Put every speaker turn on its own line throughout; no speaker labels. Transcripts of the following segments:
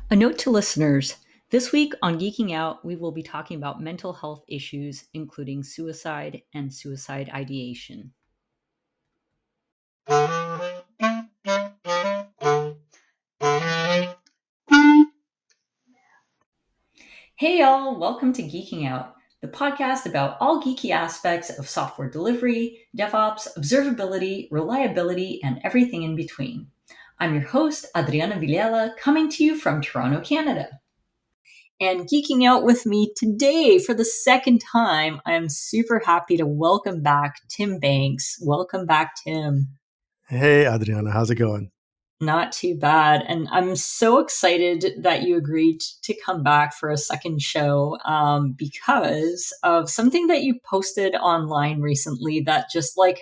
A note to listeners: this week on Geeking Out, we will be talking about mental health issues, including suicide and suicide ideation. Hey, y'all, welcome to Geeking Out, the podcast about all geeky aspects of software delivery, DevOps, observability, reliability, and everything in between. I'm your host, Adriana Villela, coming to you from Toronto, Canada. And geeking out with me today for the second time, I'm super happy to welcome back Tim Banks. Welcome back, Tim.
Hey, Adriana, how's it going?
Not too bad. And I'm so excited that you agreed to come back for a second show because of something that you posted online recently that just I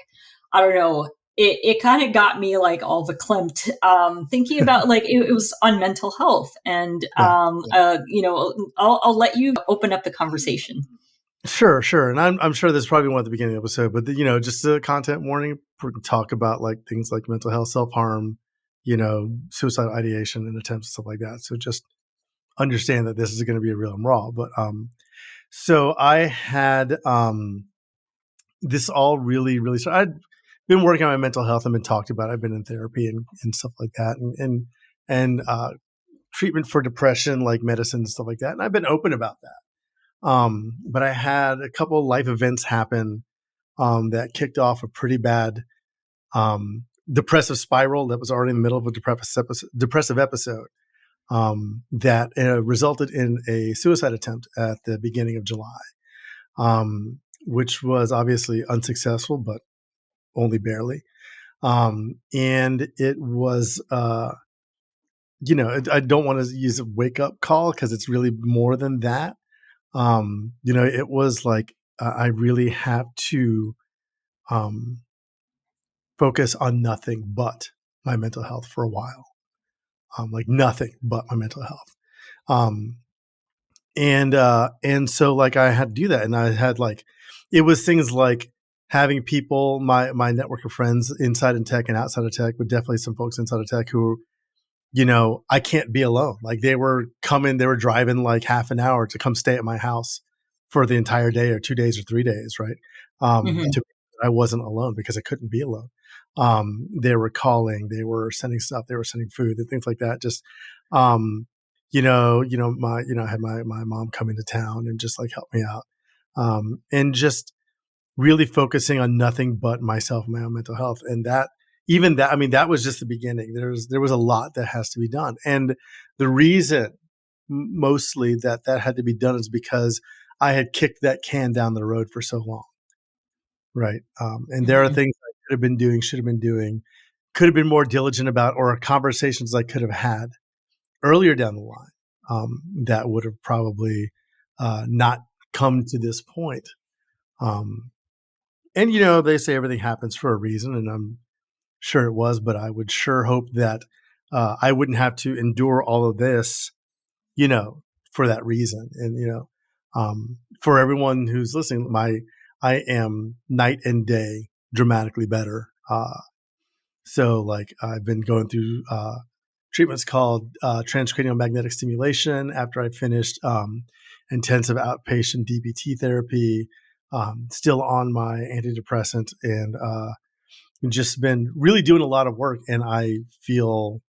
don't know, it kind of got me like all verklempt thinking about it was on mental health. And,
Yeah,
I'll let you open up the conversation.
sure. And I'm sure this is probably one at the beginning of the episode, but just a content warning. We can talk about like things like mental health, self-harm, suicide ideation and attempts and stuff like that. So just understand that this is going to be real and raw. But so I had this all really started. I'd been working on my mental health and been talked about. I've been in therapy and stuff like that, and treatment for depression, like medicine and stuff like that. And I've been open about that. But I had a couple of life events happen that kicked off a pretty bad depressive spiral that was already in the middle of a depressive episode that resulted in a suicide attempt at the beginning of July, which was obviously unsuccessful, but only barely. And it was, I don't want to use a wake up call because it's really more than that. It was like I really have to focus on nothing but my mental health for a while. Like nothing but my mental health. And so like I had to do that, and I had it was things like having people, my network of friends inside in tech and outside of tech, but definitely some folks inside of tech who, I can't be alone. Like they were driving like half an hour to come stay at my house for the entire day or 2 days or 3 days, right? I wasn't alone because I couldn't be alone. They were calling, they were sending stuff, they were sending food and things like that. Just, I had my mom come into town and just like help me out. And just really focusing on nothing but myself and my own mental health. And I mean, that was just the beginning. There was a lot that has to be done. And the reason mostly that had to be done is because I had kicked that can down the road for so long. Right. And there are things I could have been doing, should have been doing, could have been more diligent about, or conversations I could have had earlier down the line that would have probably not come to this point. And, they say everything happens for a reason, and I'm sure it was, but I would sure hope that I wouldn't have to endure all of this, for that reason. And, for everyone who's listening, I am night and day dramatically better. So like I've been going through treatments called transcranial magnetic stimulation after I finished intensive outpatient DBT therapy, still on my antidepressant, and just been really doing a lot of work. And I feel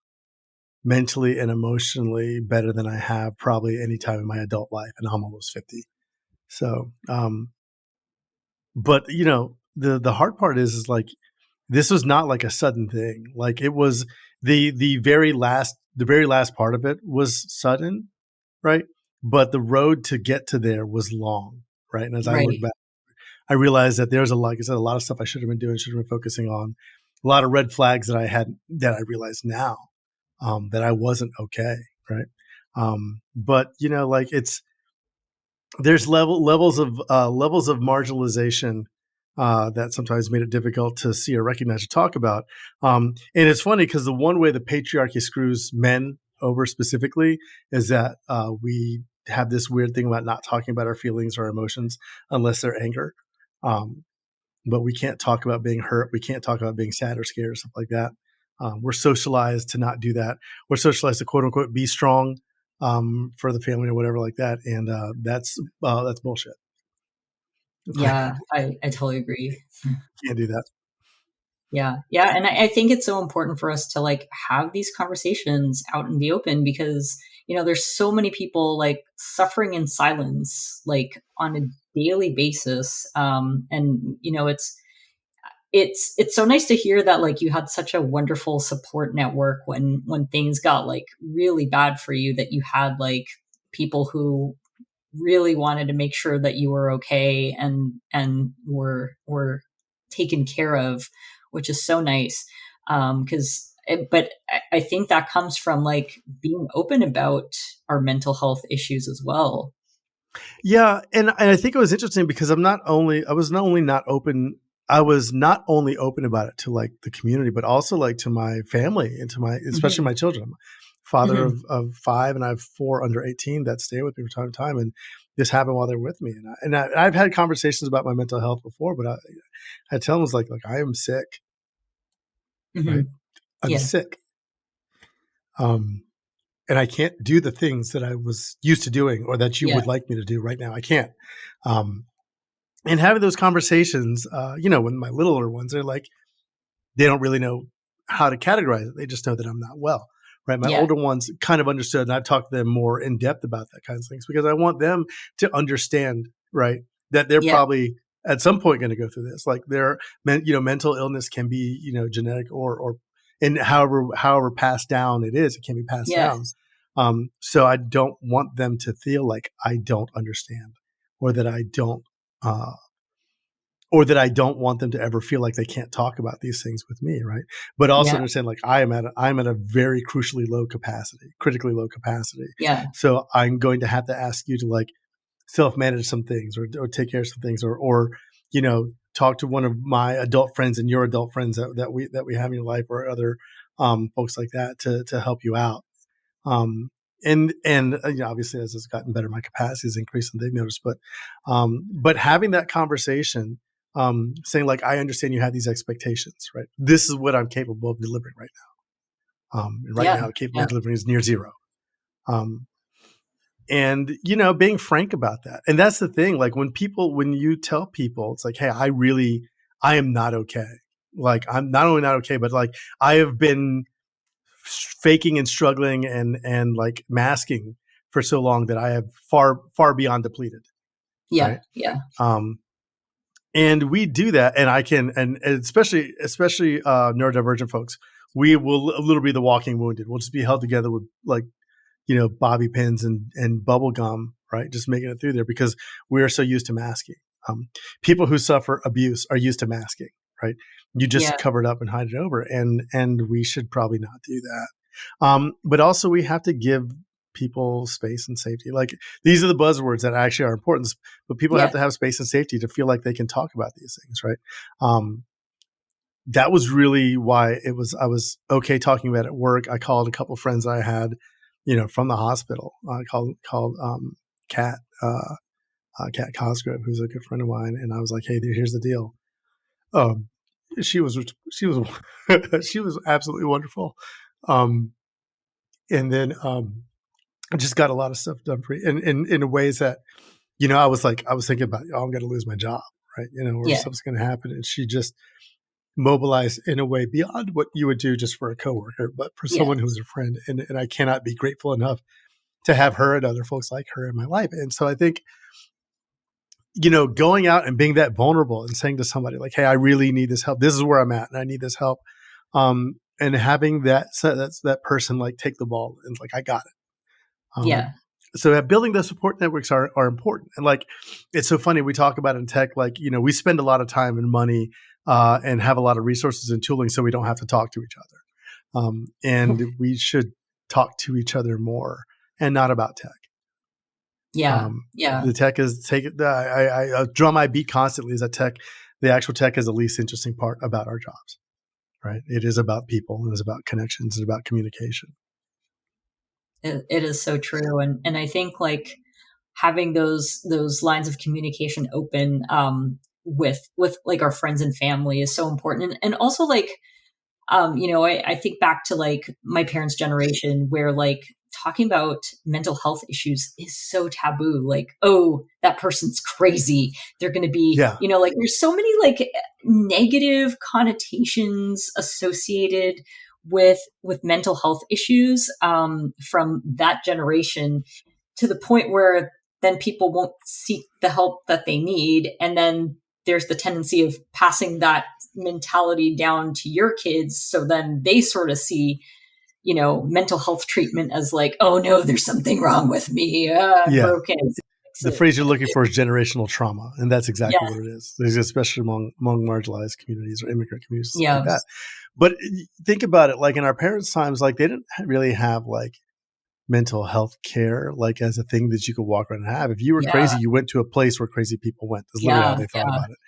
mentally and emotionally better than I have probably any time in my adult life. And I'm almost 50. So, but the hard part is like, this was not like a sudden thing. Like it was the very last part of it was sudden, right? But the road to get to there was long, right? And as I look back, I realized that there's a lot of stuff I should have been doing, should have been focusing on, a lot of red flags that I had that I realize now that I wasn't okay, right? But like there's levels of marginalization that sometimes made it difficult to see or recognize or talk about. And it's funny because the one way the patriarchy screws men over specifically is that we have this weird thing about not talking about our feelings or emotions unless they're anger. But we can't talk about being hurt. We can't talk about being sad or scared or stuff like that. We're socialized to not do that. We're socialized to quote unquote be strong, for the family or whatever like that. And that's bullshit. It's like,
Yeah, I totally agree.
can't do that.
Yeah. Yeah. And I think it's so important for us to like have these conversations out in the open because, there's so many people like suffering in silence, like on a daily basis. And it's so nice to hear that like you had such a wonderful support network when things got like really bad for you, that you had like people who really wanted to make sure that you were okay and were taken care of, which is so nice. Because but I think that comes from like being open about our mental health issues as well.
Yeah, and I think it was interesting because I was not only open about it to like the community, but also like to my family and to especially
Hmm.
my children. I'm a father
Hmm.
of five, and I have four under 18 that stay with me from time to time. And this happened while they're with me. I've had conversations about my mental health before, but I tell them, it's like, I am sick,
Hmm.
right? I'm
Yeah.
sick. Um, and I can't do the things that I was used to doing or that you
Yeah.
would like me to do right now. I can't. Um, and having those conversations, when my littler ones are like, they don't really know how to categorize it. They just know that I'm not well, right? My
Yeah.
older ones kind of understood, and I've talked to them more in depth about that kinds of things because I want them to understand, right, that they're
Yeah.
probably at some point going to go through this. Like mental illness can be, genetic or and however passed down it is, it can be passed down.
Yes.
So I don't want them to feel like I don't understand or that I don't. Uh, or that I don't want them to ever feel like they can't talk about these things with me, right? But also
Yeah.
understand, like, I'm at a very crucially low capacity, critically low capacity.
Yeah.
So I'm going to have to ask you to like self manage some things or take care of some things or talk to one of my adult friends and your adult friends that we have in your life or other folks like that to help you out. And obviously as it's gotten better, my capacity has increased and they've noticed, but having that conversation, saying like, I understand you have these expectations, right? This is what I'm capable of delivering right now. And right
Yeah.
now capable
Yeah.
of delivering is near zero. Um, and being frank about that. And that's the thing. Like when you tell people, it's like, hey, I am not okay. Like I'm not only not okay, but like I have been faking and struggling and like masking for so long that I have far beyond depleted,
Yeah.
right?
Yeah.
Um, and we do that, and I can, and especially neurodivergent folks, we will literally be the walking wounded. We'll just be held together with like bobby pins and bubble gum, right? Just making it through there because we are so used to masking. People who suffer abuse are used to masking, right? You
Yeah.
just cover it up and hide it over, and we should probably not do that. But also, we have to give people space and safety. Like these are the buzzwords that actually are important, but people have
Yeah.
to have space and safety to feel like they can talk about these things, right? Um, that was really why I was okay talking about it at work. I called a couple of friends I had, from the hospital. I called Kat Kat Cosgrove, who's a good friend of mine, and I was like, hey, here's the deal. Um, she was she was she was absolutely wonderful. Um, and then I just got a lot of stuff done for you in ways that I was thinking about, oh, I'm going to lose my job, right? Or
Yeah.
something's going to happen, and she just mobilized in a way beyond what you would do just for a coworker, but for
Yeah.
someone who's a friend. And I cannot be grateful enough to have her and other folks like her in my life. And so I think, going out and being that vulnerable and saying to somebody like, hey, I really need this help. This is where I'm at and I need this help. And having that person like take the ball and like, I got it.
Yeah.
So building those support networks are important. And like, it's so funny. We talk about in tech, like, we spend a lot of time and money and have a lot of resources and tooling so we don't have to talk to each other. And we should talk to each other more and not about tech.
Yeah. Yeah.
The tech is I drum I beat constantly is that the actual tech is the least interesting part about our jobs, right? It is about people and it's about connections and about communication.
It is so true. And I think like having those lines of communication open with like our friends and family is so important. And also like I think back to like my parents' generation where like talking about mental health issues is so taboo. Like, oh, that person's crazy. They're going to be,
Yeah.
like there's so many like negative connotations associated with mental health issues from that generation, to the point where then people won't seek the help that they need. And then there's the tendency of passing that mentality down to your kids. So then they sort of see, mental health treatment as like, oh no, there's something wrong with me. I'm
Yeah.
broken. Fix
The
it.
phrase you're looking for is generational trauma, and that's
Yeah.
exactly what it is. Especially among marginalized communities or immigrant communities, stuff like
Yeah.
that. But think about it, like in our parents' times, like they didn't really have like mental health care like as a thing that you could walk around and have. If you were
Yeah.
crazy, you went to a place where crazy people went. That's literally how
Yeah.
they thought
Yeah.
about it,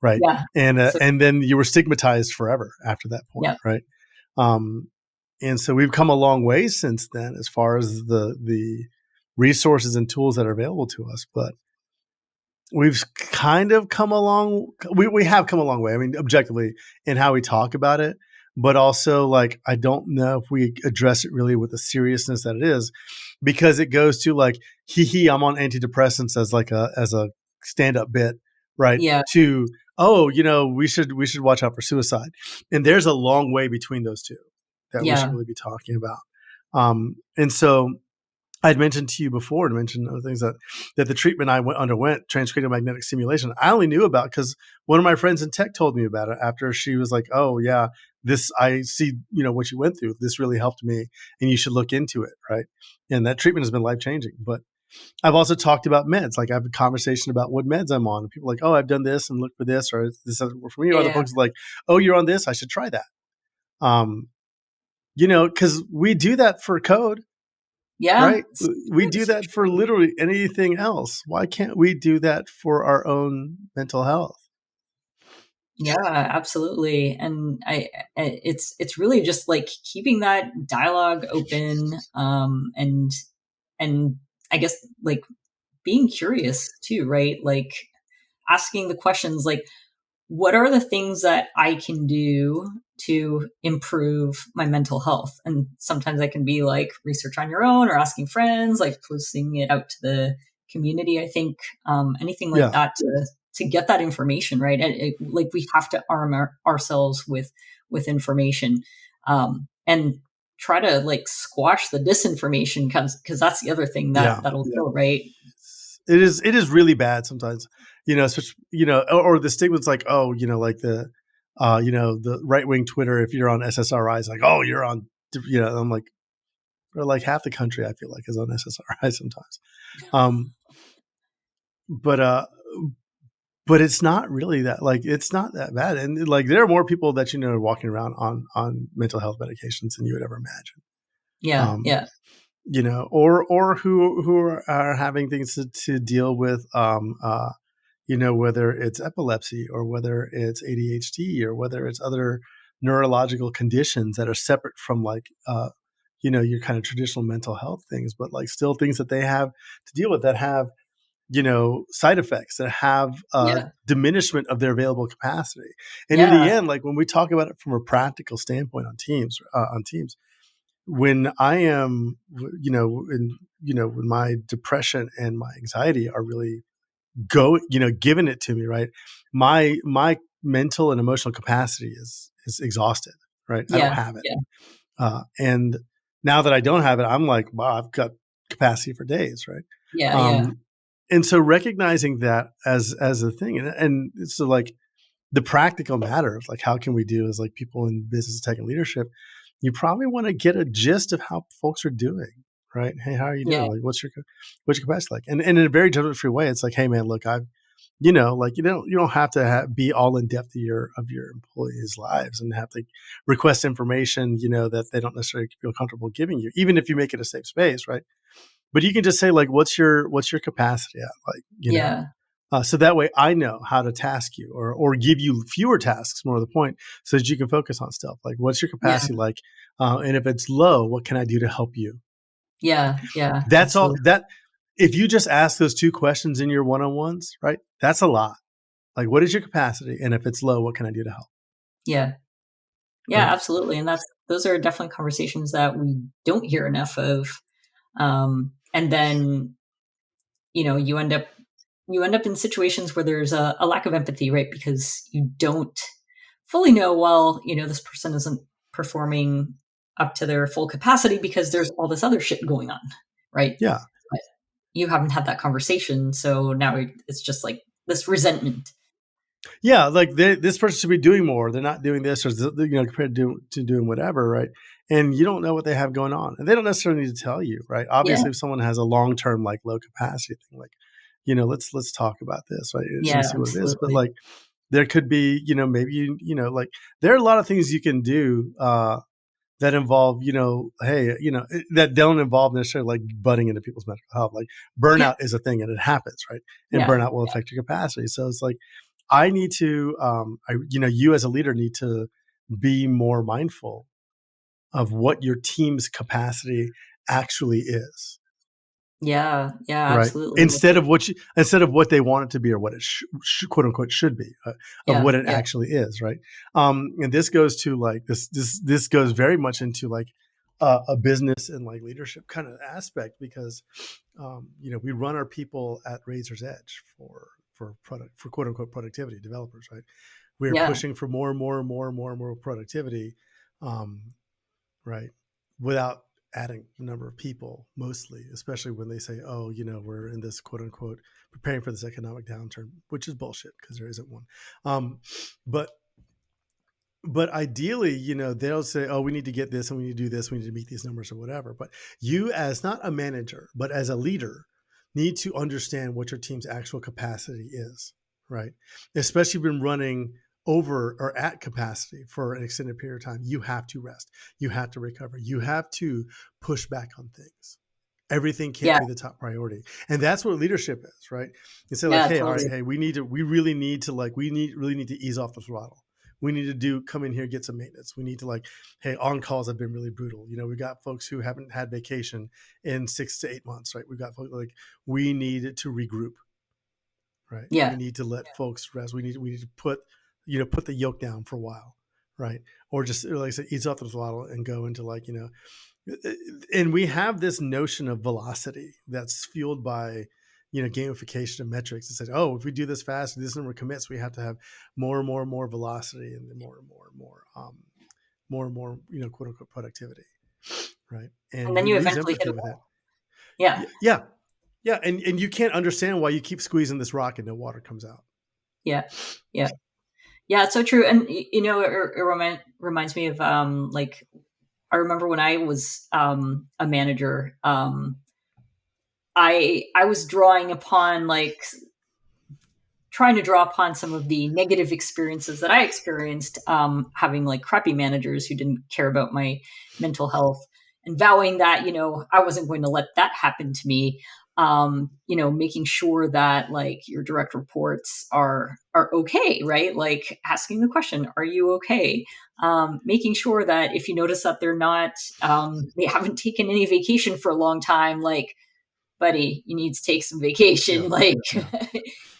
right?
Yeah. So,
And then you were stigmatized forever after that point,
yeah.
right? Um, and so we've come a long way since then as far as the resources and tools that are available to us, but we've kind of come along. We have come a long way. I mean, objectively in how we talk about it, but also like I don't know if we address it really with the seriousness that it is, because it goes to like I'm on antidepressants as like a stand up bit, right?
Yeah.
To we should watch out for suicide, and there's a long way between those two that we should
Yeah.
really be talking about. And so I'd mentioned to you before, to mention other things that the treatment I underwent, transcranial magnetic stimulation, I only knew about because one of my friends in tech told me about it after she was like, "Oh yeah, this I see, what you went through. This really helped me, and you should look into it." Right, and that treatment has been life changing. But I've also talked about meds. Like I have a conversation about what meds I'm on. And people are like, "Oh, I've done this and look for this," or "This doesn't work for me." Or other
Yeah.
folks are like, "Oh, you're on this. I should try that." Um, because we do that for code.
Yeah.
Right? We do that for literally anything else. Why can't we do that for our own mental health?
Yeah, absolutely. And it's really just like keeping that dialogue open, and I guess like being curious too, right? Like asking the questions like, what are the things that I can do to improve my mental health? And sometimes that can be like research on your own or asking friends, like posting it out to the community. I think anything like
Yeah.
that to get that information, right? Like we have to arm ourselves with information, and try to like squash the disinformation, because that's the other thing
Yeah.
that'll kill, right?
It is really bad sometimes, or the stigma's like, oh, like the right wing Twitter, if you're on SSRI, is like, oh, you're on, I'm like, or like half the country, I feel like, is on SSRI sometimes. Um, but, uh, but it's not really that, like, it's not that bad. And like, there are more people that, are walking around on mental health medications than you would ever imagine.
Yeah.
Um,
Yeah.
or who are having things to deal with, whether it's epilepsy or whether it's ADHD or whether it's other neurological conditions that are separate from like, your kind of traditional mental health things, but like still things that they have to deal with that have, side effects, that have
Yeah.
diminishment of their available capacity. And in the
Yeah.
end, like when we talk about it from a practical standpoint on teams, when I am, when my depression and my anxiety are really giving it to me, right? My mental and emotional capacity is exhausted, right? I don't
Yeah.
have it.
Yeah.
And now that I don't have it, I'm like, wow, I've got capacity for days, right?
Yeah. Yeah.
Um, and so recognizing that as a thing, and so like the practical matter of like how can we do as like people in business tech and leadership, you probably want to get a gist of how folks are doing, right? Hey, how are you
Yeah.
doing? Like what's your capacity like? And in a very judgment free way, it's like, hey man, look, I've like you don't have to be all in depth of your employees' lives and have to request information that they don't necessarily feel comfortable giving you, even if you make it a safe space, right? But you can just say like, what's your capacity at, like,
Yeah.
so that way I know how to task you or give you fewer tasks, more to the point, so that you can focus on stuff like what's your
Yeah.
capacity like, and if it's low, what can I do to help you?
Yeah. Yeah.
That's all.
Absolutely.
That if you just ask those two questions in your one-on-ones, right? That's a lot. Like, what is your capacity, and if it's low, what can I do to help?
Yeah. Yeah.
Right?
Absolutely. And those are definitely conversations that we don't hear enough of. And then, you end up in situations where there's a lack of empathy, right? Because you don't fully know, well, this person isn't performing up to their full capacity because there's all this other shit going on, right?
Yeah.
But you haven't had that conversation, so now it's just like this resentment.
Yeah, like this person should be doing more. They're not doing this, or compared to doing whatever, right? And you don't know what they have going on, and they don't necessarily need to tell you, right?
Yeah,
Obviously, if someone has a long term like low capacity thing, like let's talk about this, right, and
yeah,
see what it is. But
absolutely.
like there could be, maybe like there are a lot of things you can do that involve, hey, that don't involve necessarily like butting into people's mental health. Like
Yeah,
burnout is a thing and it happens, right? And
yeah,
burnout will affect your capacity. So it's like, I need to, you as a leader need to be more mindful of what your team's capacity actually is,
yeah, yeah,
right?
absolutely. That's
Instead of what they want it to be or what it quote unquote should be, of
yeah,
what it
yeah,
actually is, right? And this goes to like this goes very much into like a business and like leadership kind of aspect, because we run our people at razor's edge for quote unquote productivity developers, right? We are
yeah,
pushing for more and more and more and more and more productivity, um, right? Without adding the number of people, mostly, especially when they say, oh, we're in this quote unquote preparing for this economic downturn, which is bullshit because there isn't one. Um, but but ideally, they'll say, oh, we need to get this and we need to do this, we need to meet these numbers or whatever. But you, as not a manager, but as a leader, need to understand what your team's actual capacity is, right? Especially when running over or at capacity for an extended period of time. You have to rest, you have to recover, you have to push back on things. Everything can't
yeah,
be the top priority, and that's what leadership is, right? You say like,
yeah,
hey, all right,
totally.
hey, we really need to like, really need to ease off the throttle. We need to come in here, get some maintenance. We need to like, hey, on calls have been really brutal. We got folks who haven't had vacation in 6 to 8 months, right? We've got folks like, we need to regroup, right? We
Yeah,
need to let folks rest. We need to put the yoke down for a while, right? Or just like I said, ease off the throttle and go into like, and we have this notion of velocity that's fueled by gamification of metrics. It says, oh, if we do this fast, this number of commits, we have to have more and more and more velocity, and more and more and more more and more quote unquote productivity, right?
and
And
then
you
you
lose
eventually hit
empathy
a
with it.
wall. Yeah,
Yeah, yeah, and you can't understand why you keep squeezing this rock and no water comes out.
yeah, yeah, yeah. It's so true. And it reminds me of like I remember when I was a manager. I was drawing upon like trying to draw upon some of the negative experiences that I experienced, having like crappy managers who didn't care about my mental health, and vowing that I wasn't going to let that happen to me. Making sure that like your direct reports are okay, right? Like asking the question, "Are you okay?" Making sure that if you notice that they're not, they haven't taken any vacation for a long time, like buddy, you need to take some vacation.
Yeah,
Like
yeah,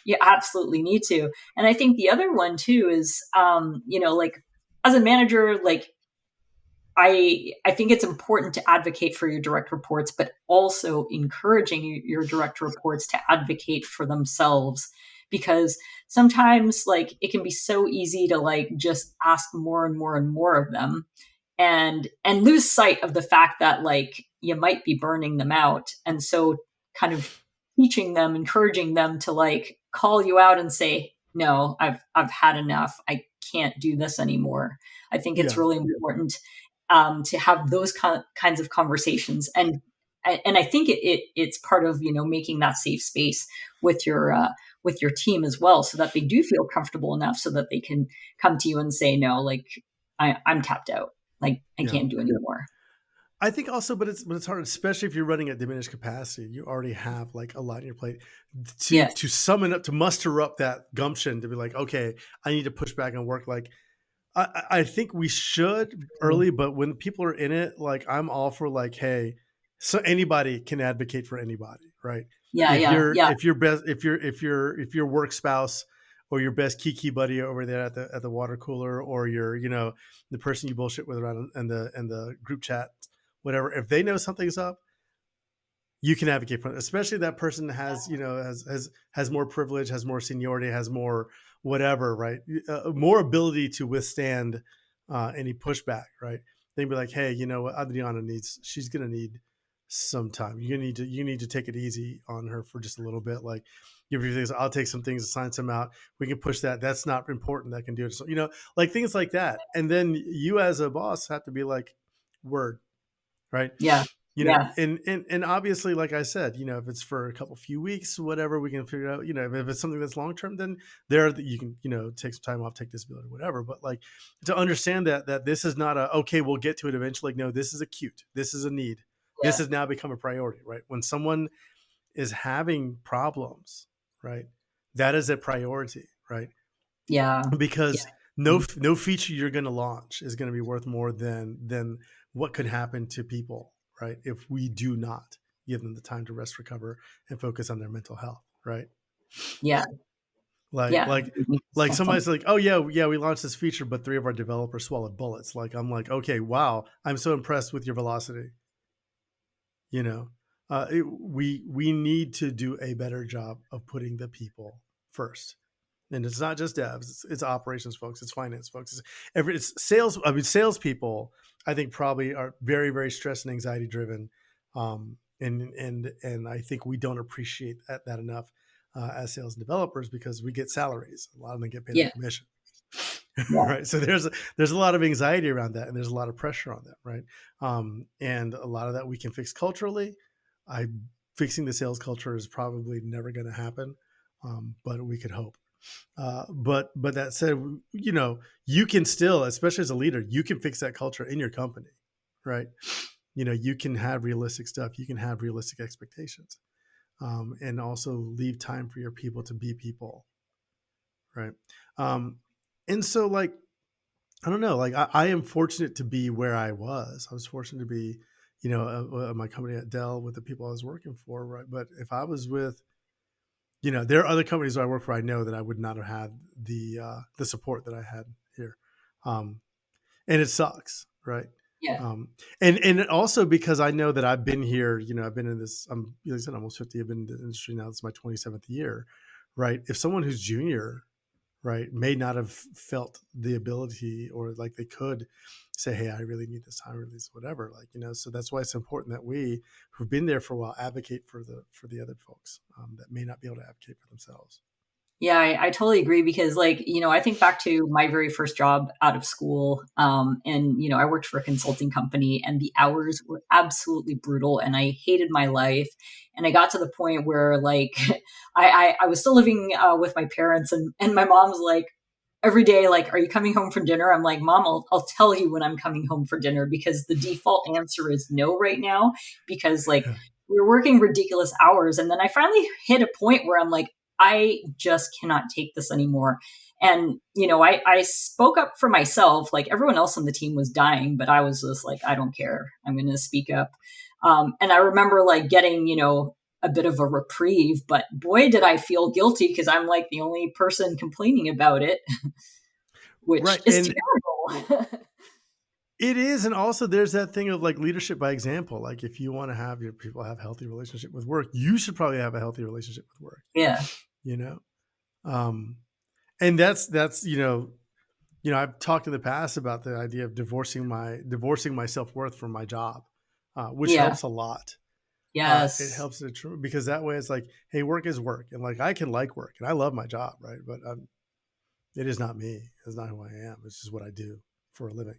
you absolutely need to. And I think the other one too is, like as a manager, like I think it's important to advocate for your direct reports, but also encouraging your direct reports to advocate for themselves, because sometimes like it can be so easy to like just ask more and more and more of them, and lose sight of the fact that like you might be burning them out. And so kind of teaching them, encouraging them to like call you out and say, no, I've had enough, I can't do this anymore. I think it's
yeah,
really important to have those kinds of conversations. And I think it's part of making that safe space with your team as well, so that they do feel comfortable enough so that they can come to you and say, no, like I'm tapped out, like I
yeah.
can't do anymore.
I think also, but it's hard, especially if you're running at diminished capacity. You already have like a lot on your plate to
Yeah,
summon up, to muster up that gumption to be like, okay, I need to push back and work. Like I think we should early, but when people are in it, like I'm all for like, hey, so anybody can advocate for anybody, right?
yeah, yeah, yeah,
If your best if your work spouse or your best kiki buddy over there at the water cooler, or your the person you bullshit with around in the group chat, whatever, if they know something's up, you can advocate for it, especially that person has, has more privilege, has more seniority, has more whatever, right? More ability to withstand any pushback, right? They'd be like, hey, you know what, Adriana she's gonna need some time. You need to take it easy on her for just a little bit. Like, give you things, I'll take some things, assign some out. We can push that. That's not important. That can do it. So, like things like that. And then you as a boss have to be like, word, right?
Yeah. Yeah.
And obviously, like I said, if it's for a couple few weeks, whatever, we can figure out. If it's something that's long term, then you can take some time off, take disability, whatever. But like, to understand that this is not a okay, we'll get to it eventually. Like, no, this is acute. This is a need. This
Yeah.
has now become a priority, right? When someone is having problems, right, that is a priority, right?
Yeah.
Because
Yeah.
no feature you're going to launch is going to be worth more than what could happen to people, right, if we do not give them the time to rest, recover, and focus on their mental health, right?
Yeah.
like
Yeah.
like like somebody's like, oh yeah, we launched this feature, but 3 of our developers swallowed bullets. Like, I'm like, okay, wow, I'm so impressed with your velocity. you know we need to do a better job of putting the people first. And it's not just devs; it's operations folks, it's finance folks, it's sales. I mean, salespeople, I think, probably are very, very stress and anxiety driven, and I think we don't appreciate that enough as sales and developers, because we get salaries. A lot of them get paid on
Yeah.
commission,
Yeah.
right? So there's a lot of anxiety around that, and there's a lot of pressure on that, right? And a lot of that we can fix culturally. I Fixing the sales culture is probably never going to happen, but we could hope. But that said, you can still, especially as a leader, you can fix that culture in your company, right? You can have realistic stuff, you can have realistic expectations, and also leave time for your people to be people, right? Um, and so, like, I don't know, like, I am fortunate to be where I was. I was fortunate to be, my company at Dell with the people I was working for, right? But if I was with, there are other companies I work for, I know that I would not have had the support that I had here, um, and it sucks, right?
Yeah.
Um, and also because I know that I've been here, I've been in this. I'm, like I said, almost 50. I've been in the industry now. It's my 27th year, right? If someone who's junior, right, may not have felt the ability, or like they could say, hey, I really need this time, or this, whatever, like, so that's why it's important that we who've been there for a while advocate for the other folks that may not be able to advocate for themselves.
Yeah, I totally agree because, like, I think back to my very first job out of school. And, I worked for a consulting company and the hours were absolutely brutal and I hated my life. And I got to the point where, like, I was still living with my parents, and my mom's like, every day, like, are you coming home for dinner? I'm like, Mom, I'll tell you when I'm coming home for dinner, because the default answer is no right now, because, like,
Yeah.
we're working ridiculous hours. And then I finally hit a point where I'm like, I just cannot take this anymore. And, I spoke up for myself. Like, everyone else on the team was dying, but I was just like, I don't care. I'm going to speak up. And I remember, like, getting, a bit of a reprieve, but boy, did I feel guilty because I'm like the only person complaining about it, which
Right.
is
And
terrible.
it is. And also there's that thing of like leadership by example. Like, if you want to have your people have healthy relationship with work, you should probably have a healthy relationship with work,
Yeah.
you know? Um, and that's, I've talked in the past about the idea of divorcing my self-worth from my job, which
Yeah.
helps a lot. It
Yes.
helps because that way it's like, hey, work is work. And like, I can like work and I love my job, right? But it is not me. It's not who I am. It's just what I do for a living,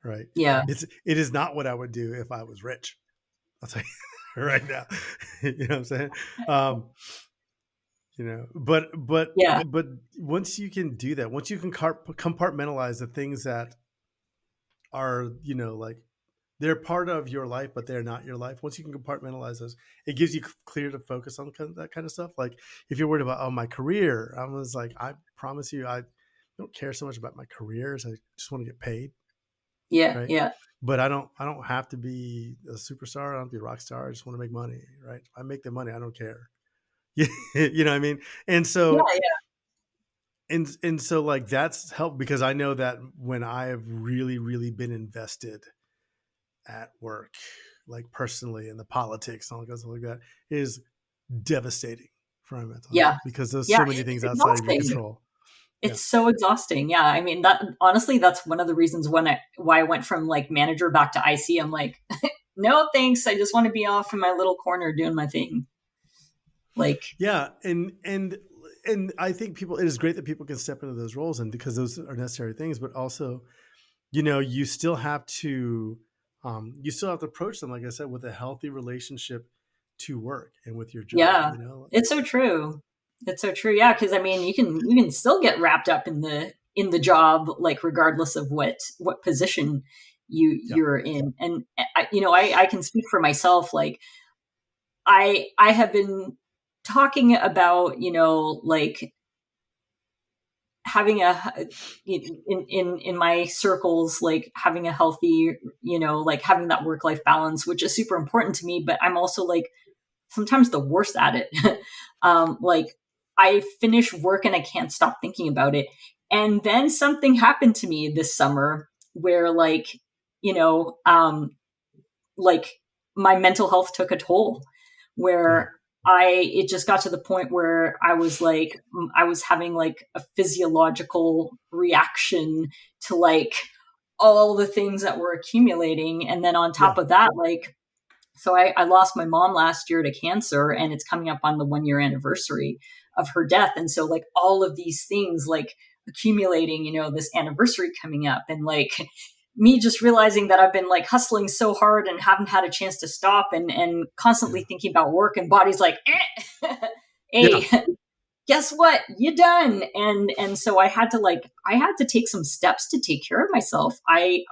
right?
Yeah.
It is not what I would do if I was rich. I'll tell you right now. You know what I'm saying? Um,
Yeah.
but once you can do that, once you can compartmentalize the things that are, like, they're part of your life, but they're not your life. Once you can compartmentalize those, it gives you clear to focus on that kind of stuff. Like, if you're worried about, oh, my career, I was like, I promise you, I don't care so much about my careers. I just want to get paid,
Yeah.
right?
Yeah.
But I don't have to be a superstar. I don't have to be a rock star. I just want to make money, right? If I make the money, I don't care. You know what I mean? And
Yeah.
so
Yeah.
and so, like, that's helped, because I know that when I have really, really been invested at work, like personally, and the politics and all that stuff like that is devastating for my mental health
Yeah.
because there's
Yeah,
so many things
it's
outside of your
exhausting.
control. Yeah.
It's so exhausting. Yeah, I mean that honestly, that's one of the reasons why I went from like manager back to IC. I'm like, no thanks. I just want to be off in my little corner doing my thing. Like,
Yeah, and I think it is great that people can step into those roles, and because those are necessary things, but also, you still have to approach them, like I said, with a healthy relationship to work and with your job,
yeah, it's so true. It's so true. Yeah, because I mean, you can still get wrapped up in the job, like regardless of what position
Yeah,
you're in. And I can speak for myself. Like, I have been talking about, like having in my circles, like having a healthy, like having that work life balance, which is super important to me. But I'm also like sometimes the worst at it. Like I finish work and I can't stop thinking about it. And then something happened to me this summer where you know, um, like my mental health took a toll
yeah,
where it just got to the point where I was having like a physiological reaction to like all the things that were accumulating. And then on top
yeah,
of that, like, so I lost my mom last year to cancer, and it's coming up on the 1 year anniversary of her death. And so like all of these things like accumulating, this anniversary coming up, and like me just realizing that I've been like hustling so hard and haven't had a chance to stop, and
yeah,
constantly thinking about work, and body's like,
yeah.
hey, guess what, you done. And so I had to take some steps to take care of myself. I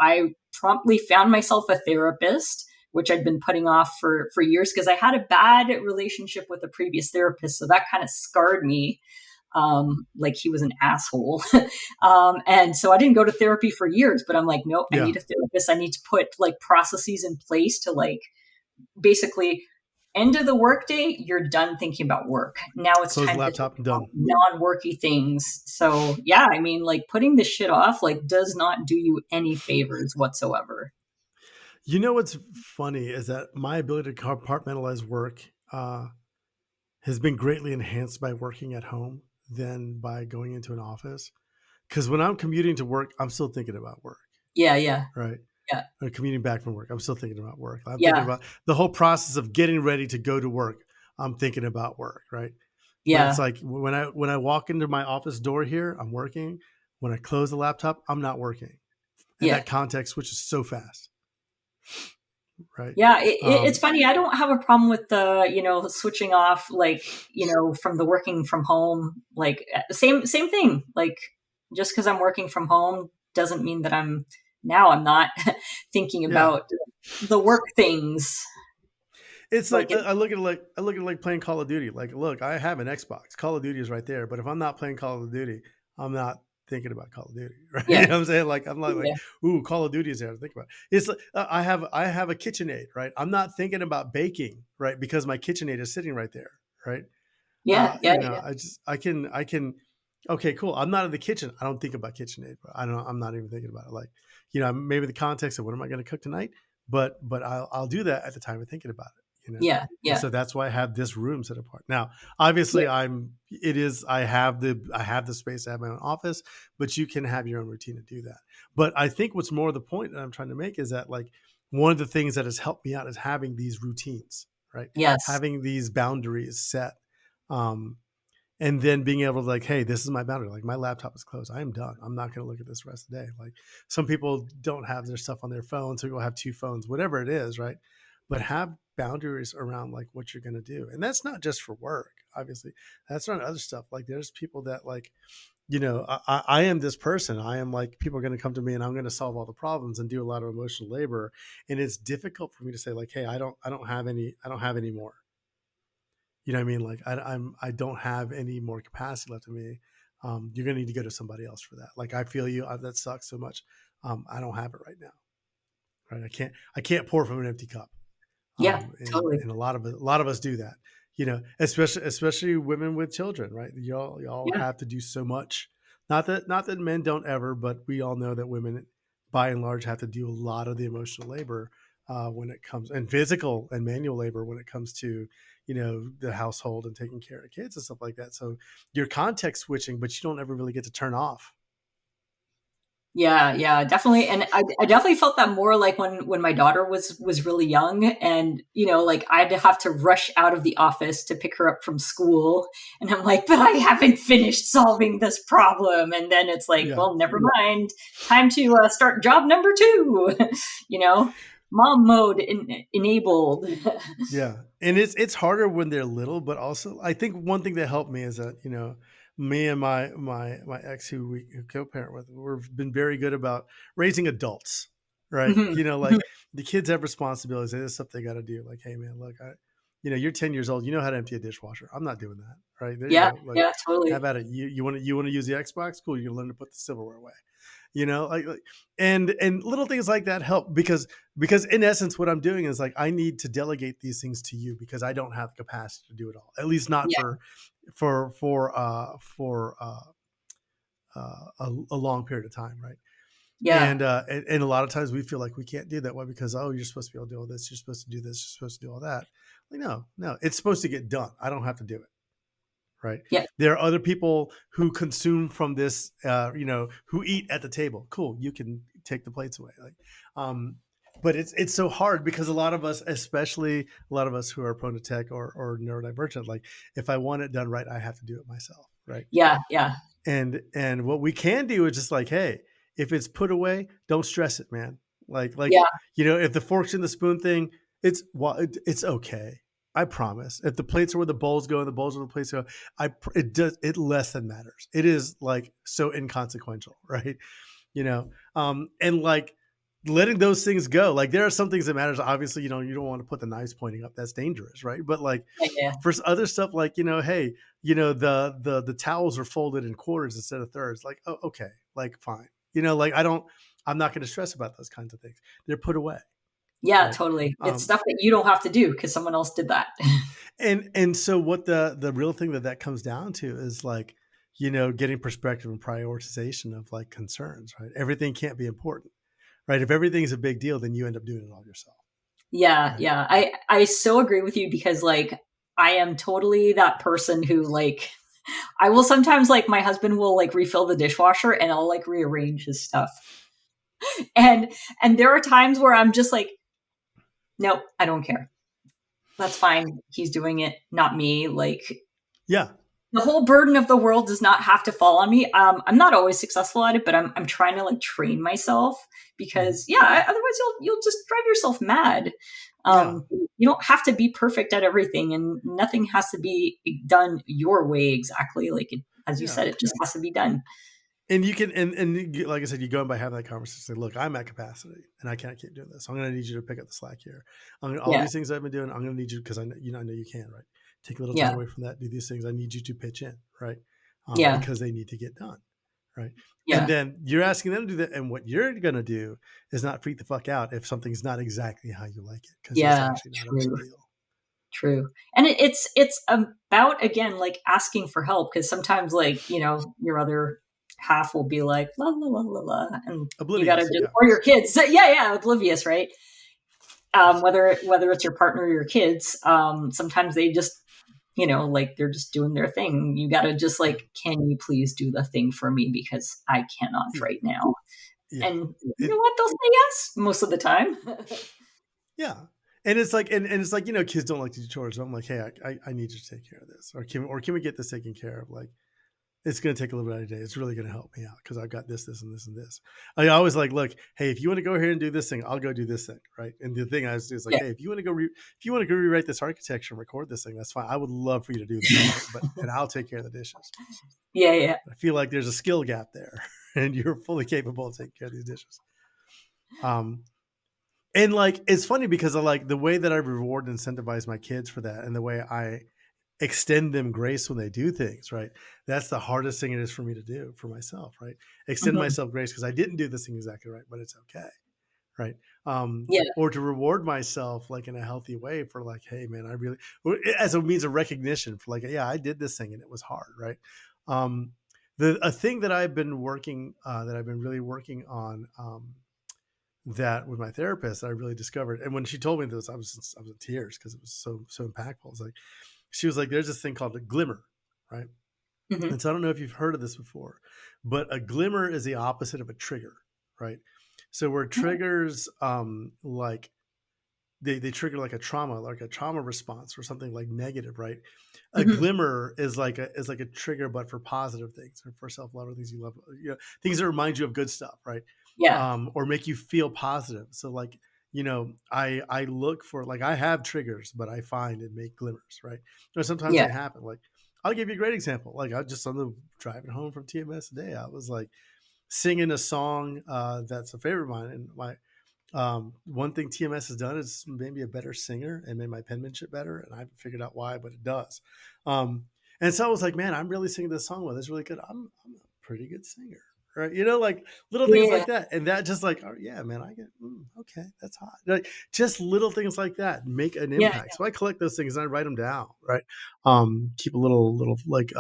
promptly found myself a therapist, which I'd been putting off for years because I had a bad relationship with a previous therapist, so that kind of scarred me. Like he was an asshole. And so I didn't go to therapy for years, but I'm like, nope, I
Yeah.
need a therapist. I need to put like processes in place to like basically end of the workday, you're done thinking about work. Now it's
Close the
time to think
laptop and
about
done.
non-worky things. So yeah, I mean, like putting this shit off like does not do you any favors whatsoever.
You know what's funny is that my ability to compartmentalize work has been greatly enhanced by working at home than by going into an office. Because when I'm commuting to work, I'm still thinking about work,
Yeah, yeah,
right?
yeah,
Or commuting back from work, I'm still thinking about work. I'm thinking
yeah,
about the whole process of getting ready to go to work. I'm thinking about work, right? But it's
yeah,
like when I walk into my office door here, I'm working. When I close the laptop, I'm not working, and
yeah.
that context switches so fast, right?
Yeah, it's
Um,
funny. I don't have a problem with the, switching off, like, from the working from home, like same thing. Like, just because I'm working from home doesn't mean that I'm not thinking
yeah,
about the work things.
it's
Like,
like I look at it like playing Call of Duty. Like, look, I have an Xbox. Call of Duty is right there, but if I'm not playing Call of Duty, I'm not thinking about Call of Duty, right? You
yeah,
know what I'm saying? Like, I'm not like,
yeah,
ooh, Call of Duty is there to think about. It's like, I have a KitchenAid, right? I'm not thinking about baking, right? Because my KitchenAid is sitting right there, right?
yeah, yeah, yeah,
I can. Okay, cool. I'm not in the kitchen. I don't think about KitchenAid. But I'm not even thinking about it. Like, maybe the context of what am I going to cook tonight, but I'll do that at the time of thinking about it.
yeah,
And
yeah,
so that's why I have this room set apart. Now,
yeah,
obviously, I have the space. I have my own office, but you can have your own routine to do that. But I think what's more the point that I'm trying to make is that, like, one of the things that has helped me out is having these routines, right?
yes,
Having these boundaries set. Um, and then being able to, like, hey, this is my boundary. Like, my laptop is closed. I am done. I'm not going to look at this the rest of the day. Like, some people don't have their stuff on their phone. Some people have two phones, whatever it is, right? But have boundaries around like what you're going to do. And that's not just for work, obviously. That's not other stuff. Like, there's people that, like, I am this person. I am like, people are going to come to me and I'm going to solve all the problems and do a lot of emotional labor. And it's difficult for me to say, like, hey, I don't have any more. You know what I mean? Like, I don't have any more capacity left in me. You're gonna need to go to somebody else for that. Like, I feel you. That sucks so much. I don't have it right now. Right? I can't pour from an empty cup.
yeah, totally.
And a lot of us do that. Especially women with children. Right? Y'all
Yeah,
have to do so much. Not that men don't ever, but we all know that women, by and large, have to do a lot of the emotional labor when it comes, and physical and manual labor when it comes to, the household and taking care of kids and stuff like that. So you're context switching, but you don't ever really get to turn off.
Yeah, yeah, definitely. And I definitely felt that more like when my daughter was really young, and like I'd have to rush out of the office to pick her up from school, and I'm like, but I haven't finished solving this problem, and then it's like,
Yeah.
well, never mind, time to start job number two. you know, mom mode enabled.
Yeah, and it's harder when they're little, but also I think one thing that helped me is that, me and my ex who co-parent with, we've been very good about raising adults, right?
Mhm.
Like the kids have responsibilities. There's stuff they got to do. Like, hey man, look, you're 10 years old. You know how to empty a dishwasher. I'm not doing that. Right there, you
Yeah,
go. Like,
yeah,
how
totally.
about it? You want to use the Xbox? Cool. You learn to put the silverware away. Like and little things like that help, because in essence what I'm doing is like I need to delegate these things to you because I don't have the capacity to do it all, at least not
Yeah,
for a long period of time, right?
yeah,
And a lot of times we feel like we can't do that. Why? Because, oh, you're supposed to be able to do all this, you're supposed to do this, you're supposed to do all that. Like, no, it's supposed to get done. I don't have to do it. Right.
yeah,
There are other people who consume from this, who eat at the table. Cool. You can take the plates away. Like, but it's so hard because a lot of us, especially a lot of us who are prone to tech or neurodivergent, like if I want it done right, I have to do it myself. Right.
yeah, yeah,
And what we can do is just like, hey, if it's put away, don't stress it, man. Like
yeah,
if the forks and the spoon thing, it's okay. I promise. If the plates are where the bowls go and the bowls are where the plates go, it less than matters. It is like so inconsequential, right? And like letting those things go. Like there are some things that matters. Obviously, you don't want to put the knives pointing up. That's dangerous, right? But like
yeah, yeah,
for other stuff, like hey, the towels are folded in quarters instead of thirds. Like, oh, okay, like fine. Like I'm not going to stress about those kinds of things. They're put away,
yeah,
right?
totally. It's
Um,
stuff that you don't have to do because someone else did that.
and so what the real thing that comes down to is like, getting perspective and prioritization of like concerns, right? Everything can't be important, right? If everything's a big deal, then you end up doing it all yourself,
Yeah,
right?
yeah. I so agree with you because like I am totally that person who like I will sometimes like my husband will like refill the dishwasher and I'll like rearrange his stuff. And there are times where I'm just like, no, I don't care. That's fine. He's doing it, not me. Like
Yeah,
the whole burden of the world does not have to fall on me. I'm not always successful at it, but I'm trying to like train myself
mhm.
because yeah, otherwise you'll just drive yourself mad.
Yeah,
You don't have to be perfect at everything, and nothing has to be done your way exactly. Like as you
yeah.
said, it just has to be done.
And you can, like I said, you go in by having that conversation. Say, look, I'm at capacity, and I can't keep doing this. I'm going to need you to pick up the slack here. All
Yeah,
these things I've been doing, I'm going to need you because I know you can, right? Take a little time
yeah,
away from that. Do these things. I need you to pitch in, right?
yeah,
Because they need to get done, right? And
yeah,
then you're asking them to do that, and what you're going to do is not freak the fuck out if something's not exactly how you like it, because it's
yeah.
actually not a big
True.
deal.
True. And it's about again like asking for help because sometimes like, your other half will be like la la la la la and you got to
Oblivious,
just
yeah,
or your kids. Yeah, yeah, oblivious, right? Whether it's your partner or your kids, sometimes they just like they're just doing their thing. You got to just
yeah,
like, can you please do the thing for me because I cannot
yeah,
right now.
yeah.
And you know
It,
what? They'll say yes most of the time.
Yeah. And it's like, and it's like, kids don't like to do chores. So I'm like, hey, I need you to take care of this. Or can we get this taken care of? Like, it's going to take a little bit of a day. It's really going to help me out because I've got this, and this, and this. I always like, look, hey, if you want to go here and do this thing, I'll go do this thing. Right. And the thing I was do is like,
Yeah.
hey, if you want to go rewrite this architecture and record this thing, that's fine. I would love for you to do that. Right. And I'll take care of the dishes.
Yeah, yeah.
I feel like there's a skill gap there and you're fully capable of taking care of these dishes. Um, And like it's funny because of like the way that I reward and incentivize my kids for that, and the way I extend them grace when they do things, right? That's the hardest thing it is for me to do for myself, right? Extend
Mhm.
myself grace because I didn't do this thing exactly right, but it's okay, right?
Yeah.
Or to reward myself like in a healthy way for like, hey man, I really, as a means of recognition for like, yeah, I did this thing and it was hard, right? Um, a thing that I've been really working on, that with my therapist that I really discovered. And when she told me this, I was in tears because it was so impactful. It's like she was like, "There's this thing called a glimmer, right?"
Hmm.
And so I don't know if you've heard of this before, but a glimmer is the opposite of a trigger, right? So where triggers like they trigger like a trauma response or something like negative, right? A
Hmm.
glimmer is like a trigger, but for positive things or for self love or things you love, things that remind you of good stuff, right?
Yeah.
Or make you feel positive. So like I look for like I have triggers, but I find and make glimmers, right? Or sometimes
Yeah.
they happen. Like I'll give you a great example. Like I just on the driving home from TMS today, I was like singing a song that's a favorite of mine, and my one thing TMS has done is made me a better singer and made my penmanship better. And I haven't figured out why, but it does. And so I was like, man, I'm really singing this song well. It's really good. I'm a pretty good singer. Right. Like little things
Yeah.
like that. And that just like, oh, yeah, man, I get, okay, that's hot. Like just little things like that make an
Yeah.
impact. So I collect those things and I write them down. Right. Keep a little like,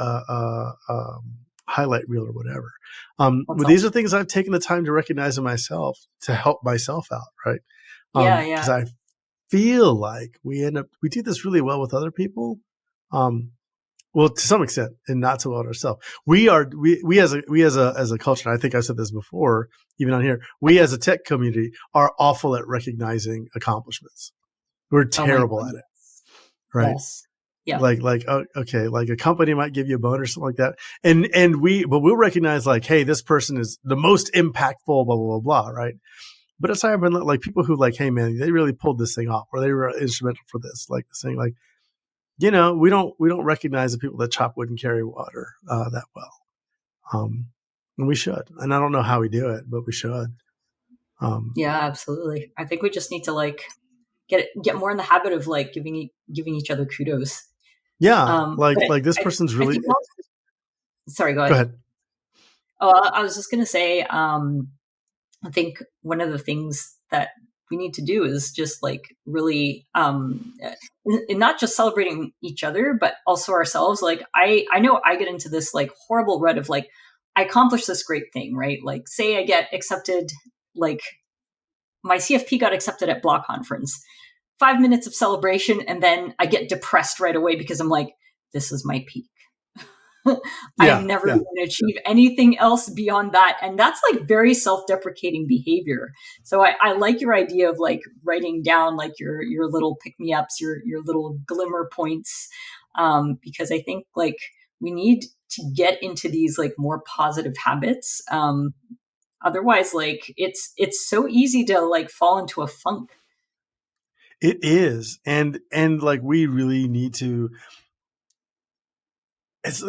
highlight reel or whatever.
That's
But these are
awesome.
things I've taken the time to recognize in myself to help myself out, right?
Yeah.
Because
Yeah.
I feel like we do this really well with other people. Um, well, to some extent, and not so well with ourselves. We as a culture, and I think I've said this before, even on here, we as a tech community are awful at recognizing accomplishments. We're
Oh my
terrible
God.
at it, right?
Yes. Yeah.
Like oh, okay, like a company might give you a bonus or something like that, but we'll recognize like, hey, this person is the most impactful, blah blah blah blah, right? But it's not like people who like, hey man, they really pulled this thing off, or they were instrumental for this, like this thing, like we don't recognize the people that chop wood and carry water that well, and we should. And I don't know how we do it, but we should. Um,
Yeah. Absolutely. I think we just need to like get more in the habit of like giving each other kudos.
yeah,
But
like this person's
I
really.
think also, sorry, go
Go
ahead.
ahead.
Oh, I was just gonna say, I think one of the things that we need to do is just like really not just celebrating each other, but also ourselves. Like I know I get into this like horrible rut of like I accomplished this great thing, right? Like say I get accepted, like my CFP got accepted at Block Conference. 5 minutes of celebration, and then I get depressed right away because I'm like, this is my peak. I'm
Yeah,
never
yeah.
going to achieve anything else beyond that. And that's like very self-deprecating behavior. So I like your idea of like writing down like your little pick-me-ups, your little glimmer points. Because I think like we need to get into these like more positive habits. Otherwise, like it's so easy to like fall into a funk.
It is, and like we really need to. It's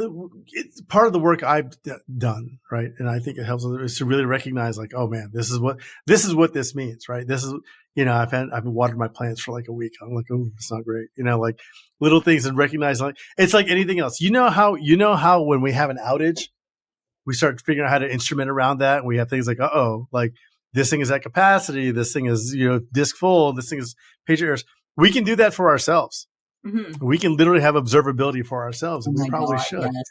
part of the work I've done, right? And I think it helps is to really recognize, like, oh man, this is what this means, right? This is, I've been watering my plants for like a week. I'm like, oh, it's not great, like little things and recognize, like it's like anything else. You know how when we have an outage, we start figuring out how to instrument around that, and we have things like, like this thing is at capacity, this thing is disk full, this thing is page errors. We can do that for ourselves.
Mm-hmm.
We can literally have observability for ourselves,
Oh
and we
my
probably
God,
should.
yes.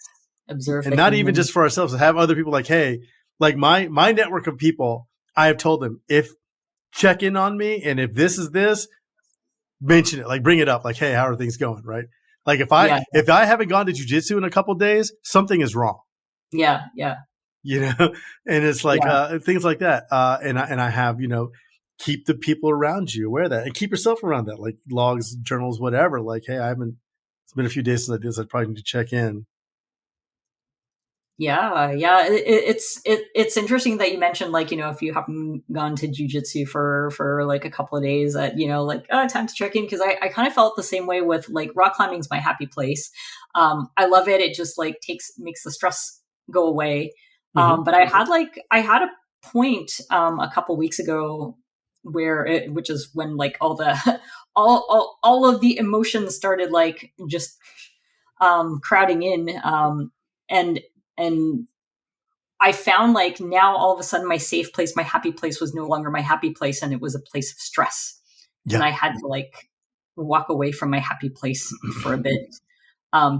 Observe
And
the
not even
human.
just for ourselves, to have other people like, hey, like my network of people, I have told them, if check in on me, and if this is this, mention it, like bring it up, like, hey, how are things going, right? Like if I
Yeah,
if I haven't gone to jujitsu in a couple of days, something is wrong,
yeah, yeah,
you know. And it's like
yeah,
things like that, and I have keep the people around you aware of that, and keep yourself around that, like logs, journals, whatever. Like, hey, I haven't. It's been a few days since I did this. I probably need to check in.
yeah, yeah. It's interesting that you mentioned like if you haven't gone to jujitsu for like a couple of days that like time to check in because I kind of felt the same way with like rock climbing's my happy place. I love it. It just like makes the stress go away.
Mm-hmm.
But I had a point a couple weeks ago which is when like all the all of the emotions started like just crowding in and and I found like now all of a sudden my safe place, my happy place was no longer my happy place and it was a place of stress. And
Yeah.
I had to like walk away from my happy place for a bit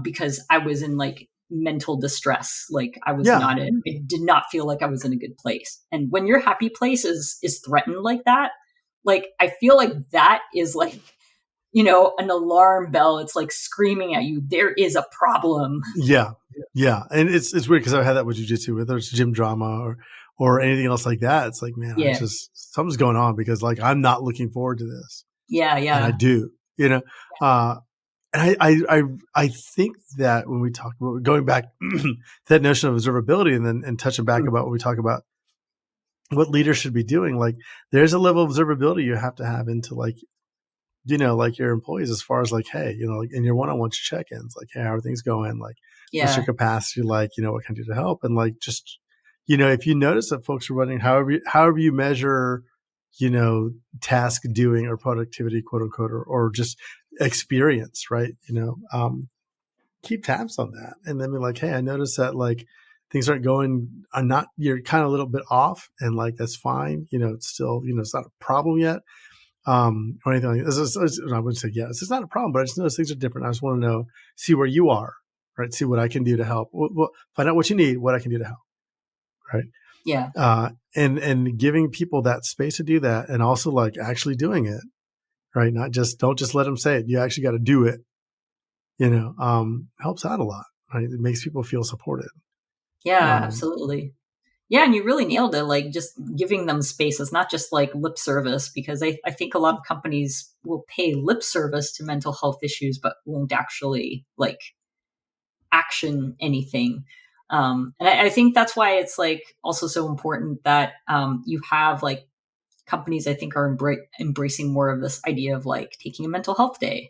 because I was in like mental distress. Like I was
Yeah.
not in, I did not feel like I was in a good place. And when your happy place is threatened like that, like I feel like that is like, an alarm bell. It's like screaming at you, there is a problem.
Yeah. Yeah. And it's weird because I've had that with jujitsu, whether it's gym drama or anything else like that. It's like, man,
Yeah.
something's going on because like I'm not looking forward to this.
Yeah.
And I
Yeah.
do, uh, and I think that when we talk about going back to that notion of observability and touching back about what we talk about, what leaders should be doing, like there's a level of observability you have to have into like, like your employees as far as like, hey, like in your one-on-one check-ins, like, hey, how are things going? Like, what's your
Yeah.
capacity? Like, what can I do to help? And like, just, if you notice that folks are running, however you measure, task doing or productivity, quote unquote, or just experience, right? Keep tabs on that. And then be like, hey, I noticed that like things aren't going, you're kind of a little bit off and like, that's fine. It's still, it's not a problem yet. Or anything like this. I wouldn't say yes. It's not a problem, but I just notice things are different. I just want to know, see where you are, right? See what I can do to help. Find out what you need, what I can do to help, right?
Yeah.
And giving people that space to do that, and also like actually doing it, right? Don't just let them say it. You actually got to do it. Helps out a lot, right? It makes people feel supported.
Yeah, absolutely. Yeah, and you really nailed it. Like just giving them space is not just like lip service, because I think a lot of companies will pay lip service to mental health issues, but won't actually like action anything. And I think that's why it's like also so important that you have like companies I think are embracing more of this idea of like taking a mental health day,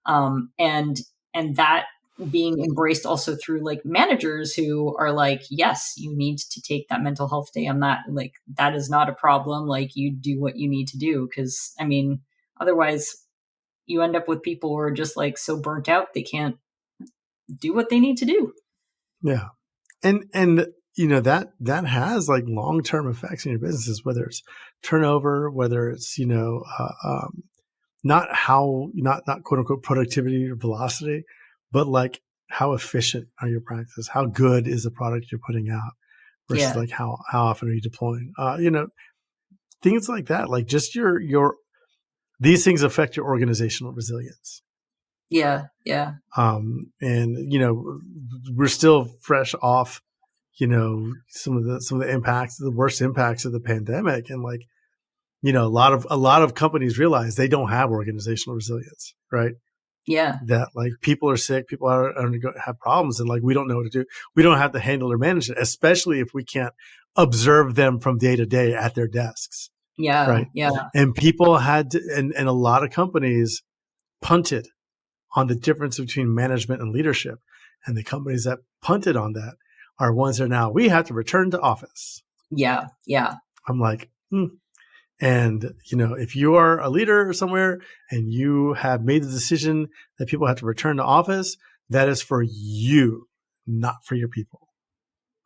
and that being embraced also through like managers who are like, yes, you need to take that mental health day. I'm not like, that is not a problem. Like you do what you need to do. Cause I mean, otherwise you end up with people who are just like so burnt out, they can't do what they need to do.
Yeah. And that has like long-term effects in your businesses, whether it's turnover, whether it's, not quote unquote productivity or velocity, but like how efficient are your practices? How good is the product you're putting out versus
Yeah.
like how often are you deploying? Things like that. Like just these things affect your organizational resilience.
Yeah. Yeah.
And we're still fresh off, some of the impacts, the worst impacts of the pandemic. And like, a lot of companies realize they don't have organizational resilience, right?
Yeah.
That like people are sick, people have problems, and like we don't know what to do. We don't have to handle or manage it, especially if we can't observe them from day to day at their desks,
Yeah.
right?
Yeah.
And people had to, and a lot of companies punted on the difference between management and leadership. And the companies that punted on that are ones that are now, we have to return to office.
Yeah. Yeah.
I'm like, And, if you are a leader somewhere and you have made the decision that people have to return to office, that is for you, not for your people.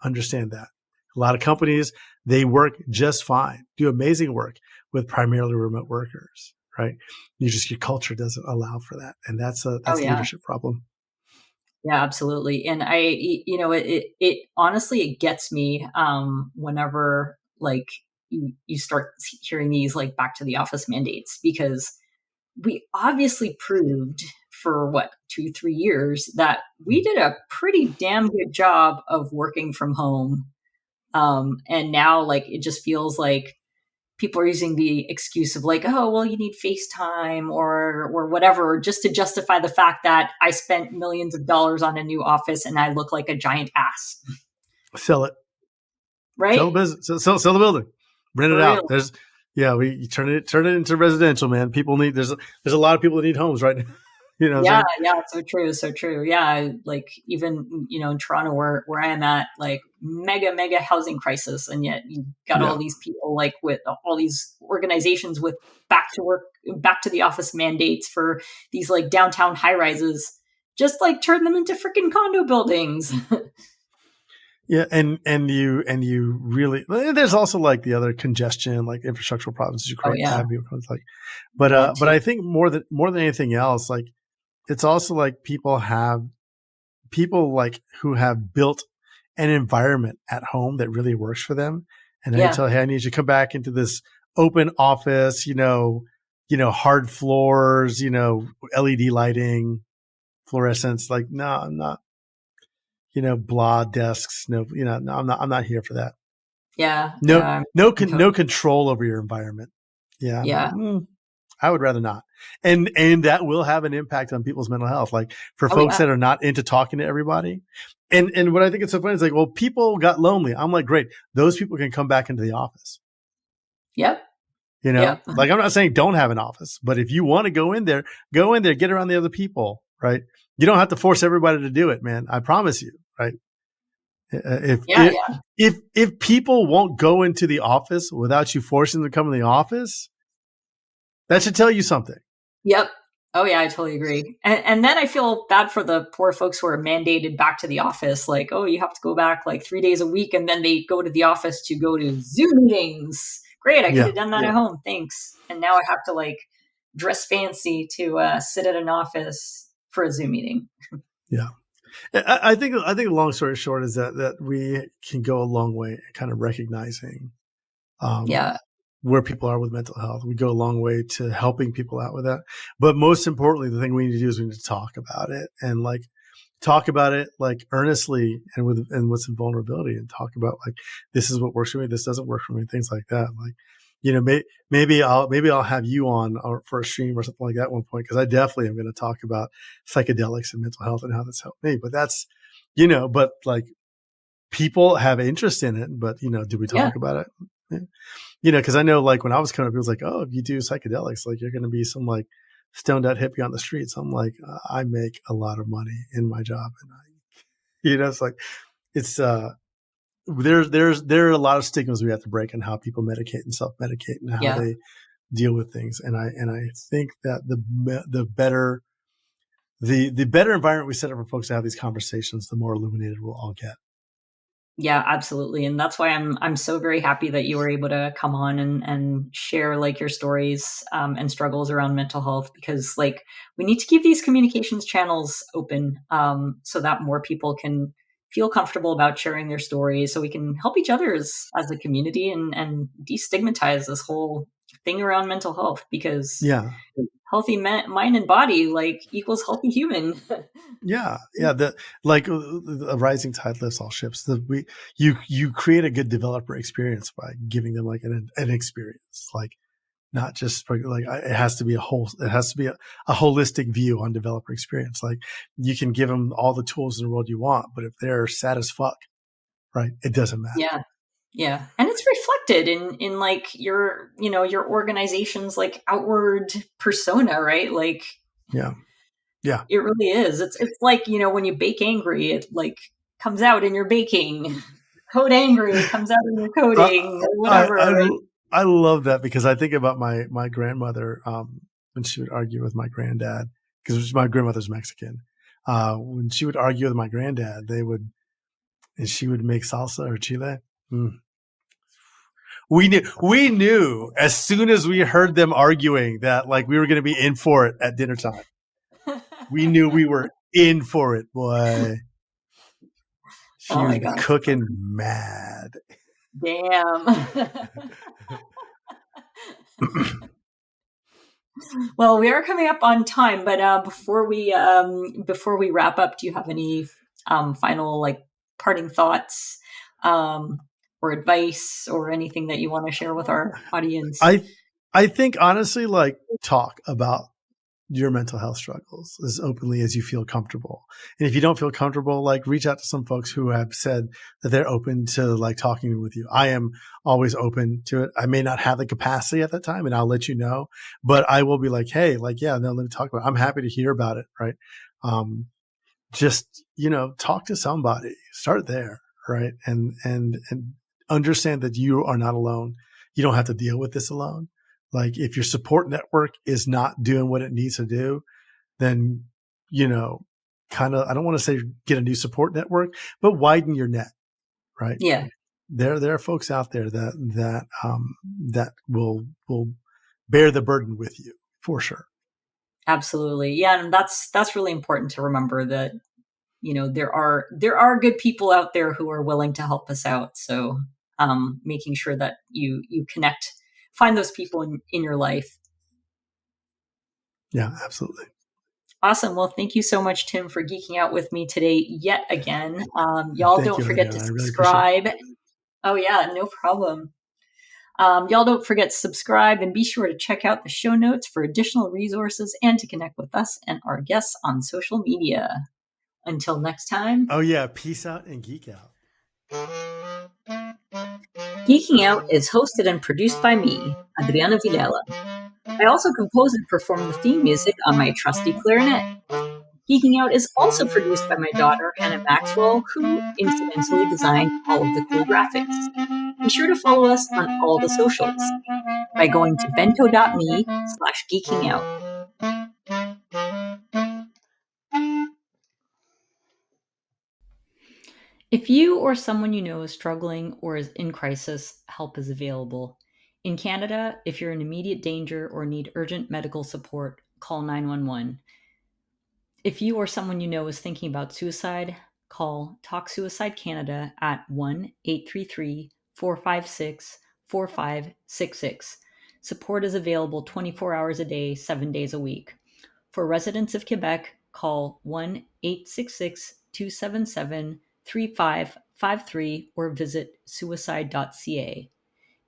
Understand that. A lot of companies, they work just fine, do amazing work with primarily remote workers, right? Your culture doesn't allow for that. And that's a
Oh yeah.
leadership problem.
Yeah, absolutely. And it honestly, it gets me, whenever like you start hearing these like back to the office mandates, because we obviously proved for what, 2, 3 years that we did a pretty damn good job of working from home. And now like, it just feels like people are using the excuse of like, oh, well, you need FaceTime or whatever, just to justify the fact that I spent millions of dollars on a new office and I look like a giant ass.
Sell it. Sell
Right?
the business. Sell the building. Rent it
For
out.
real.
We turn it into residential, man. People need there's a lot of people that need homes right now. You know what I'm
Yeah,
saying?
yeah, so true, so true. Yeah, like even in Toronto, where I am at, like mega housing crisis, and yet you got all
Yeah.
these people like with all these organizations with back to work, back to the office mandates for these like downtown high rises. Just like turn them into freaking condo buildings.
Yeah, and you really there's also like the other congestion, like infrastructural problems you
Oh
create
yeah,
have like, but
that too.
I think more than anything else, like it's also like people like who have built an environment at home that really works for them. And now you
Yeah.
tell, hey, I need you to come back into this open office, hard floors, LED lighting, fluorescence. Like, no, I'm not, blah desks. No, no, I'm not here for that.
Yeah.
No,
Yeah.
no control over your environment. Yeah. I'm like,
Yeah.
I would rather not. And that will have an impact on people's mental health. Like for
Oh,
folks
yeah.
that are not into talking to everybody. And what I think is so funny is like, well, people got lonely. I'm like, great. Those people can come back into the office.
Yep. Yep.
Like I'm not saying don't have an office, but if you want to go in there, get around the other people, right? You don't have to force everybody to do it, man. I promise you, right? If
Yeah.
if
Yeah.
if people won't go into the office without you forcing them to come in the office, that should tell you something.
Yep. Oh yeah, I totally agree. And then I feel bad for the poor folks who are mandated back to the office. Like, oh, you have to go back like 3 days a week, and then they go to the office to go to Zoom meetings. Great, I could
Yeah,
have done that at home. Thanks. And now I have to like dress fancy to sit at an office for a Zoom meeting.
yeah. I think the long story short is that we can go a long way in kind of recognizing um,
Yeah.
where people are with mental health. We go a long way to helping people out with that. But most importantly, the thing we need to do is we need to talk about it and like talk about it like earnestly and with some vulnerability and talk about like this is what works for me, this doesn't work for me, things like that. Like, maybe I'll have you on for a stream or something like that at one point because I definitely am going to talk about psychedelics and mental health and how that's helped me. But that's but like people have interest in it, but do we
Yeah.
talk about it? Yeah. Because I know like when I was coming up, it was like, oh, if you do psychedelics, like you're going to be some like stoned out hippie on the streets. I'm like, I make a lot of money in my job, and it's like it's there are a lot of stigmas we have to break on how people medicate and self medicate and how
Yeah.
they deal with things. And I think that the better environment we set up for folks to have these conversations, the more illuminated we'll all get.
Yeah, absolutely. And that's why I'm so very happy that you were able to come on and share like your stories and struggles around mental health because like we need to keep these communications channels open so that more people can feel comfortable about sharing their stories so we can help each other as a community and destigmatize this whole thing around mental health because
Yeah.
healthy mind and body like equals healthy human.
Yeah, yeah. The like a rising tide lifts all ships. You create a good developer experience by giving them like an experience, like not just like it has to be a holistic view on developer experience. Like you can give them all the tools in the world you want, but if they're sad as fuck, right, it doesn't matter.
Yeah. Yeah. And it's reflected in like your organization's like outward persona, right? Like
Yeah, yeah.
it really is. It's like, when you bake angry, it like comes out in your baking. Code angry, it comes out in your
I
coding or
I
whatever,
I,
right?
I love that because I think about my grandmother when she would argue with my granddad because my grandmother's Mexican. When she would argue with my granddad, and she would make salsa or chile. Mm. We knew as soon as we heard them arguing that like we were going to be in for it at dinner time. We knew we were in for it, boy. She
Oh
was
my gosh.
cooking mad.
Damn. Well, we are coming up on time, but before we wrap up, do you have any final like parting thoughts or advice or anything that you want to share with our audience?
I I think honestly, like talk about your mental health struggles as openly as you feel comfortable. And if you don't feel comfortable, like reach out to some folks who have said that they're open to like talking with you. I am always open to it. I may not have the capacity at that time and I'll let you know, but I will be like, hey, like, yeah, no, let me talk about it. I'm happy to hear about it. Right. Um, just, talk to somebody, start there. Right. And understand that you are not alone. You don't have to deal with this alone. Like if your support network is not doing what it needs to do, then, you know, kind of, I don't want to say get a new support network, but widen your net, right?
Yeah,
There are folks out there that will bear the burden with you for sure.
absolutely. Yeah, and that's really important to remember that there are good people out there who are willing to help us out. So making sure that you connect, find those people in your life.
Yeah, absolutely.
Awesome. Well, thank you so much, Tim, for geeking out with me today yet again.
And
Y'all
thank
don't
you,
forget to
Adriana. I really appreciate
subscribe. Oh, yeah, no problem. Y'all don't forget to subscribe and be sure to check out the show notes for additional resources and to connect with us and our guests on social media. Until next time,
Oh yeah, peace out and geek out.
Geeking Out is hosted and produced by me, Adriana Vilela. I also compose and perform the theme music on my trusty clarinet. Geeking Out is also produced by my daughter, Hannah Maxwell, who incidentally designed all of the cool graphics. Be sure to follow us on all the socials by going to bento.me/geekingout. If you or someone you know is struggling or is in crisis, help is available. In Canada, if you're in immediate danger or need urgent medical support, call 911. If you or someone you know is thinking about suicide, call Talk Suicide Canada at 1-833-456-4566. Support is available 24 hours a day, 7 days a week. For residents of Quebec, call 1-866-277-3553 or visit suicide.ca.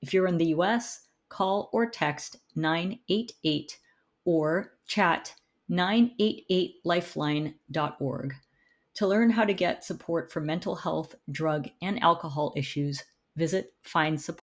If you're in the US, call or text 988 or chat 988lifeline.org. To learn how to get support for mental health, drug, and alcohol issues, visit Find Support.